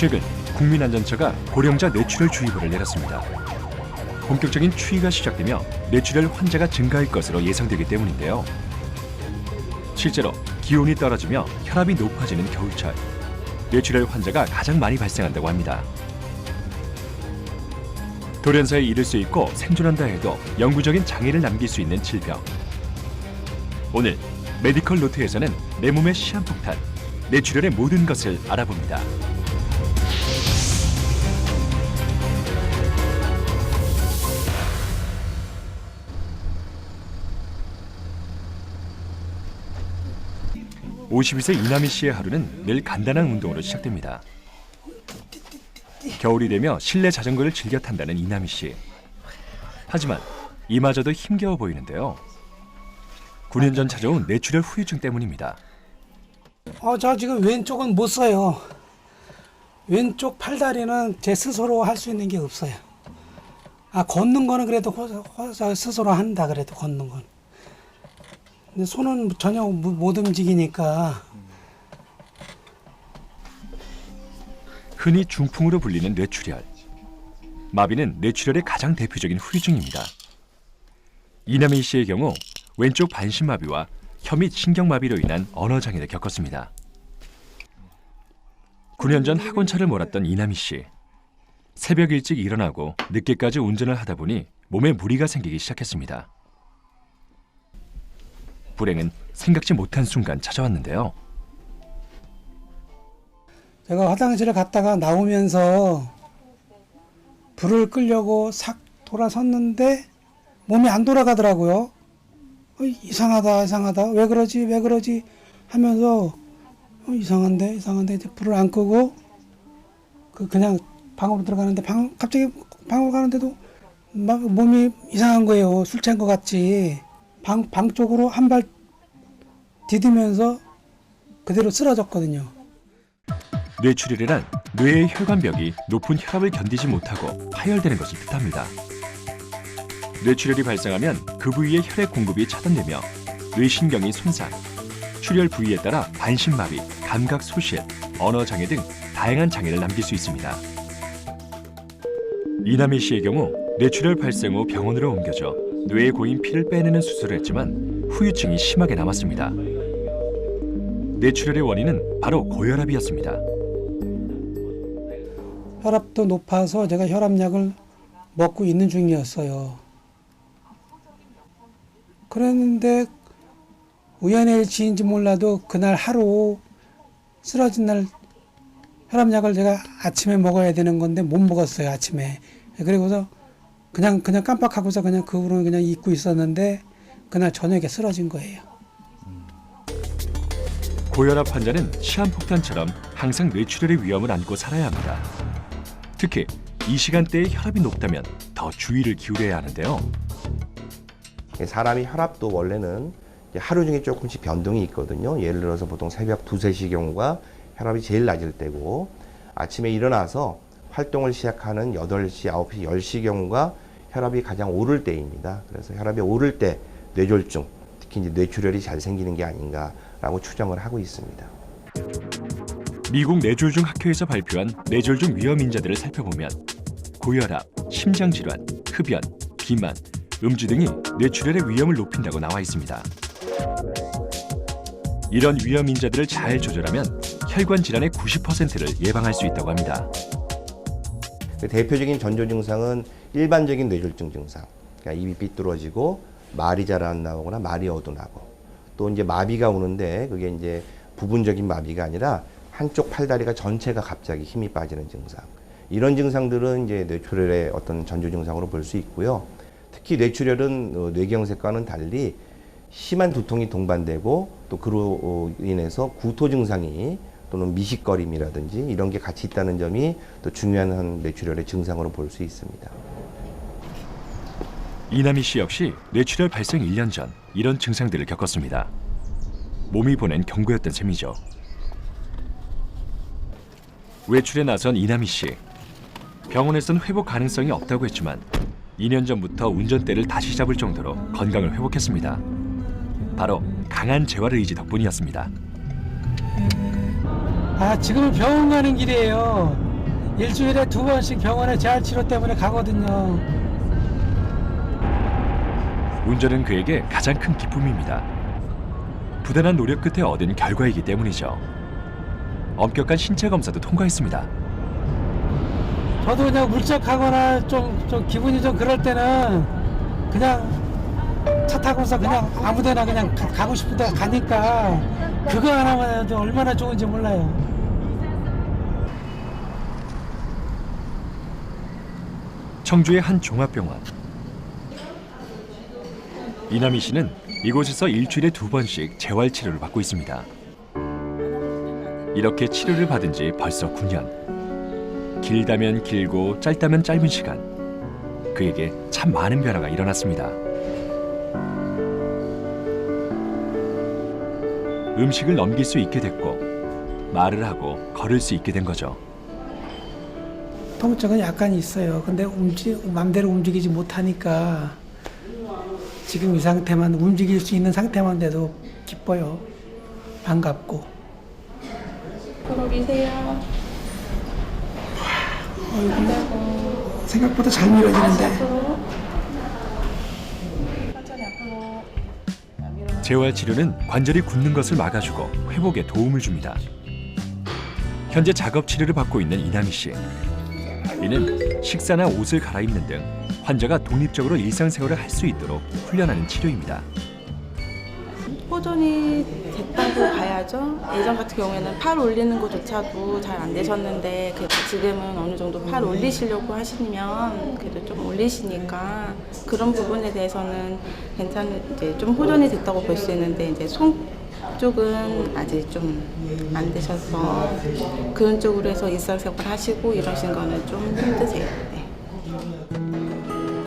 최근 국민안전처가 고령자 뇌출혈 주의보를 내렸습니다. 본격적인 추위가 시작되며 뇌출혈 환자가 증가할 것으로 예상되기 때문인데요. 실제로 기온이 떨어지며 혈압이 높아지는 겨울철, 뇌출혈 환자가 가장 많이 발생한다고 합니다. 돌연사에 이를 수 있고 생존한다 해도 영구적인 장애를 남길 수 있는 질병. 오늘 메디컬 노트에서는 내 몸의 시한폭탄, 뇌출혈의 모든 것을 알아봅니다. (52세) 이남희 씨의 하루는 늘 간단한 운동으로 시작됩니다. 겨울이 되며 실내 자전거를 즐겨 탄다는 이남희 씨. 하지만 이마저도 힘겨워 보이는데요. 9년 전 찾아온 뇌출혈 후유증 때문입니다. 저 지금 왼쪽은 못 써요. 왼쪽 팔다리는 제 스스로 할 수 있는 게 없어요. 걷는 거는 그래도 스스로 한다 그래도 걷는 건. 근데 손은 전혀 못 움직이니까. 흔히 중풍으로 불리는 뇌출혈. 마비는 뇌출혈의 가장 대표적인 후유증입니다. 이남희 씨의 경우 왼쪽 반신마비와 혀 및 신경마비로 인한 언어장애를 겪었습니다. 9년 전 학원차를 몰았던 이남희 씨. 새벽 일찍 일어나고 늦게까지 운전을 하다 보니 몸에 무리가 생기기 시작했습니다. 불행은 생각지 못한 순간 찾아왔는데요. 제가 화장실을 갔다가 나오면서 불을 끄려고 싹 돌아섰는데 몸이 안 돌아가더라고요. 이상하다. 왜 그러지 하면서 이상한데 이제 불을 안 끄고 그냥 방으로 들어가는데 갑자기 방으로 가는데도 막 몸이 이상한 거예요. 술 취한 것 같이. 방 쪽으로 한 발 디디면서 그대로 쓰러졌거든요. 뇌출혈이란 뇌의 혈관벽이 높은 혈압을 견디지 못하고 파열되는 것을 뜻합니다. 뇌출혈이 발생하면 그 부위의 혈액 공급이 차단되며 뇌신경이 손상, 출혈 부위에 따라 반신마비, 감각 소실, 언어장애 등 다양한 장애를 남길 수 있습니다. 이남희 씨의 경우 뇌출혈 발생 후 병원으로 옮겨져 뇌에 고인 피를 빼내는 수술을 했지만 후유증이 심하게 남았습니다. 뇌출혈의 원인은 바로 고혈압이었습니다. 혈압도 높아서 제가 혈압약을 먹고 있는 중이었어요. 그랬는데 우연의 일치인지 몰라도 그날 하루 쓰러진 날 혈압약을 제가 아침에 먹어야 되는 건데 못 먹었어요. 아침에. 그리고서 그냥 깜빡하고서 그냥 그 후로는 그냥 잊고 있었는데 그날 저녁에 쓰러진 거예요. 고혈압 환자는 시한폭탄처럼 항상 뇌출혈의 위험을 안고 살아야 합니다. 특히 이 시간대에 혈압이 높다면 더 주의를 기울여야 하는데요. 사람이 혈압도 원래는 하루 중에 조금씩 변동이 있거든요. 예를 들어서 보통 새벽 2, 3시 경우가 혈압이 제일 낮을 때고 아침에 일어나서 활동을 시작하는 8시, 9시, 10시 경우가 혈압이 가장 오를 때입니다. 그래서 혈압이 오를 때 뇌졸중, 특히 이제 뇌출혈이 잘 생기는 게 아닌가라고 추정을 하고 있습니다. 미국 뇌졸중 학회에서 발표한 뇌졸중 위험 인자들을 살펴보면 고혈압, 심장질환, 흡연, 비만, 음주 등이 뇌출혈의 위험을 높인다고 나와 있습니다. 이런 위험 인자들을 잘 조절하면 혈관 질환의 90%를 예방할 수 있다고 합니다. 대표적인 전조 증상은 일반적인 뇌졸중 증상, 그러니까 입이 삐뚤어지고 말이 잘 안 나오거나 말이 어둔하고, 또 이제 마비가 오는데 그게 이제 부분적인 마비가 아니라 한쪽 팔다리가 전체가 갑자기 힘이 빠지는 증상. 이런 증상들은 이제 뇌출혈의 어떤 전조 증상으로 볼 수 있고요. 특히 뇌출혈은 뇌경색과는 달리 심한 두통이 동반되고 또 그로 인해서 구토 증상이 또는 미식거림이라든지 이런 게 같이 있다는 점이 또 중요한 한 뇌출혈의 증상으로 볼 수 있습니다. 이남희 씨 역시 뇌출혈 발생 1년 전 이런 증상들을 겪었습니다. 몸이 보낸 경고였던 셈이죠. 외출에 나선 이남희 씨. 병원에서는 회복 가능성이 없다고 했지만 2년 전부터 운전대를 다시 잡을 정도로 건강을 회복했습니다. 바로 강한 재활 의지 덕분이었습니다. 지금은 병원 가는 길이에요. 일주일에 2번씩 병원에 재활 치료 때문에 가거든요. 운전은 그에게 가장 큰 기쁨입니다. 부단한 노력 끝에 얻은 결과이기 때문이죠. 엄격한 신체 검사도 통과했습니다. 저도 그냥 울적하거나 좀 기분이 좀 그럴 때는 그냥 차 타고서 그냥 아무데나 그냥 가고 싶은 데 가니까 그거 하나만 해도 얼마나 좋은지 몰라요. 청주의 한 종합병원. 이남희 씨는 이곳에서 일주일에 2번씩 재활 치료를 받고 있습니다. 이렇게 치료를 받은 지 벌써 9년. 길다면 길고 짧다면 짧은 시간. 그에게 참 많은 변화가 일어났습니다. 음식을 넘길 수 있게 됐고 말을 하고 걸을 수 있게 된 거죠. 통증은 약간 있어요. 근데 맘대로 움직이지 못하니까 지금 이 상태만 움직일 수 있는 상태만 돼도 기뻐요. 반갑고. 보고 계세요. 어이구, 생각보다 잘 밀어지는데. 천천히 앞으로. 재활 치료는 관절이 굳는 것을 막아주고 회복에 도움을 줍니다. 현재 작업 치료를 받고 있는 이남희 씨. 이는 식사나 옷을 갈아입는 등 환자가 독립적으로 일상생활을 할 수 있도록 훈련하는 치료입니다. 호전이 됐다고 봐야죠. 예전 같은 경우에는 팔 올리는 것조차도 잘 안 되셨는데 그래도 지금은 어느 정도 팔 올리시려고 하시면 그래도 좀 올리시니까 그런 부분에 대해서는 이제 좀 호전이 됐다고 볼 수 있는데 이제 손 쪽은 아직 좀 안 되셔서 그런 쪽으로 해서 일상생활 하시고 이러신 거는 좀 힘드세요. 네.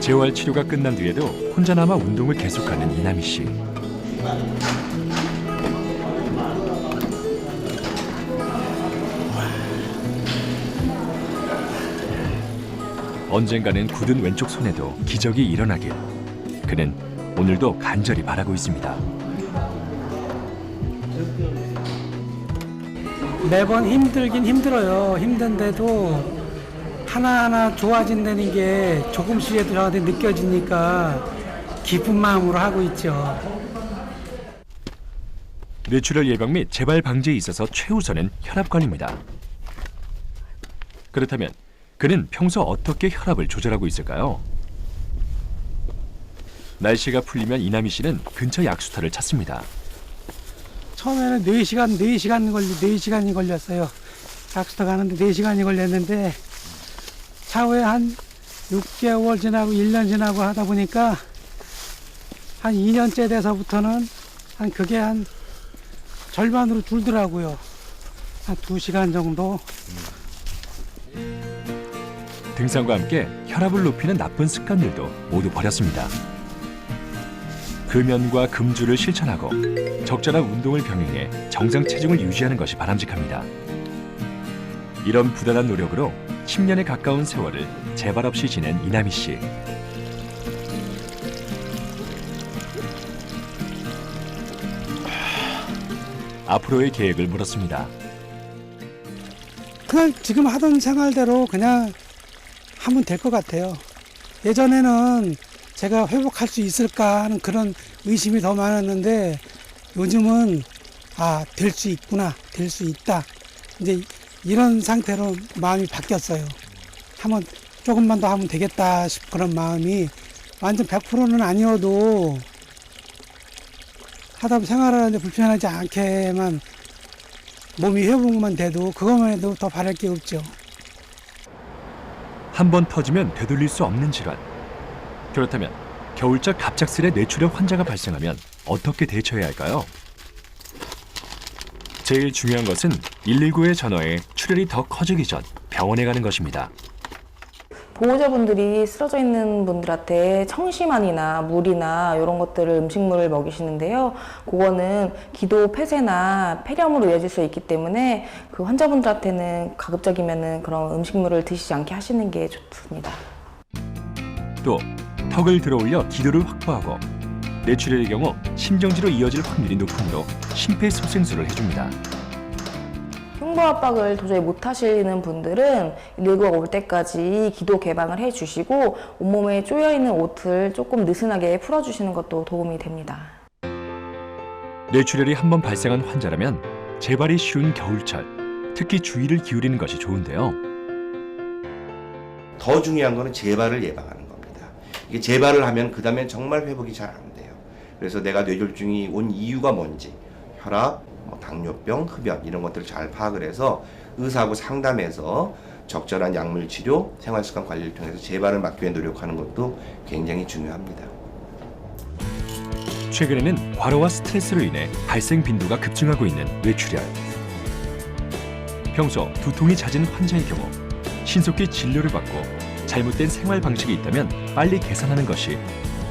재활 치료가 끝난 뒤에도 혼자나마 운동을 계속하는 이남희 씨. 언젠가는 굳은 왼쪽 손에도 기적이 일어나길. 그는 오늘도 간절히 바라고 있습니다. 매번 힘들긴 힘들어요. 힘든데도 하나하나 좋아진다는 게 조금씩이라도 저한테 느껴지니까 기쁜 마음으로 하고 있죠. 뇌출혈 예방 및 재발 방지에 있어서 최우선은 혈압관입니다. 그렇다면 그는 평소 어떻게 혈압을 조절하고 있을까요? 날씨가 풀리면 이남희 씨는 근처 약수터를 찾습니다. 처음에는 4시간이 걸렸어요. 약수터 가는데 4시간이 걸렸는데 차후에 한 6개월 지나고 1년 지나고 하다 보니까 한 2년째 돼서부터는 그게 한 절반으로 줄더라고요. 한 2시간 정도. 등산과 함께 혈압을 높이는 나쁜 습관들도 모두 버렸습니다. 금연과 금주를 실천하고 적절한 운동을 병행해 정상 체중을 유지하는 것이 바람직합니다. 이런 부단한 노력으로 10년에 가까운 세월을 재발 없이 지낸 이남희 씨. 앞으로의 계획을 물었습니다. 그냥 지금 하던 생활대로 그냥 하면 될 것 같아요. 예전에는 제가 회복할 수 있을까 하는 그런 의심이 더 많았는데 요즘은 될 수 있구나, 될 수 있다. 이제 이런 상태로 마음이 바뀌었어요. 조금만 더 하면 되겠다 싶은 그런 마음이 완전 100%는 아니어도 하다 보면 생활하는데 불편하지 않게만 몸이 회복만 돼도 그것만 해도 더 바랄 게 없죠. 한 번 터지면 되돌릴 수 없는 질환. 그렇다면 겨울철 갑작스레 뇌출혈 환자가 발생하면 어떻게 대처해야 할까요? 제일 중요한 것은 119에 전화해 출혈이 더 커지기 전 병원에 가는 것입니다. 보호자분들이 쓰러져 있는 분들한테 청심환이나 물이나 이런 것들을 음식물을 먹이시는데요. 그거는 기도 폐쇄나 폐렴으로 이어질 수 있기 때문에 그 환자분들한테는 가급적이면은 그런 음식물을 드시지 않게 하시는 게 좋습니다. 또 턱을 들어올려 기도를 확보하고 뇌출혈의 경우 심정지로 이어질 확률이 높으므로 심폐소생술을 해줍니다. 산부 압박을 도저히 못 하시는 분들은 119가 올 때까지 기도 개방을 해주시고 온몸에 쪼여있는 옷을 조금 느슨하게 풀어주시는 것도 도움이 됩니다. 뇌출혈이 한번 발생한 환자라면 재발이 쉬운 겨울철, 특히 주의를 기울이는 것이 좋은데요. 더 중요한 거는 재발을 예방하는 겁니다. 이게 재발을 하면 그 다음엔 정말 회복이 잘 안 돼요. 그래서 내가 뇌졸중이 온 이유가 뭔지, 혈압, 당뇨병, 흡연 이런 것들을 잘 파악을 해서 의사하고 상담해서 적절한 약물 치료, 생활습관 관리를 통해서 재발을 막기 위해 노력하는 것도 굉장히 중요합니다. 최근에는 과로와 스트레스로 인해 발생 빈도가 급증하고 있는 뇌출혈. 평소 두통이 잦은 환자의 경우 신속히 진료를 받고 잘못된 생활 방식이 있다면 빨리 개선하는 것이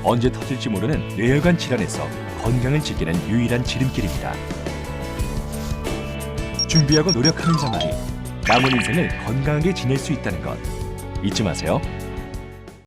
언제 터질지 모르는 뇌혈관 질환에서 건강을 지키는 유일한 지름길입니다. 준비하고 노력하는 자만이 남은 인생을 건강하게 지낼 수 있다는 것 잊지 마세요.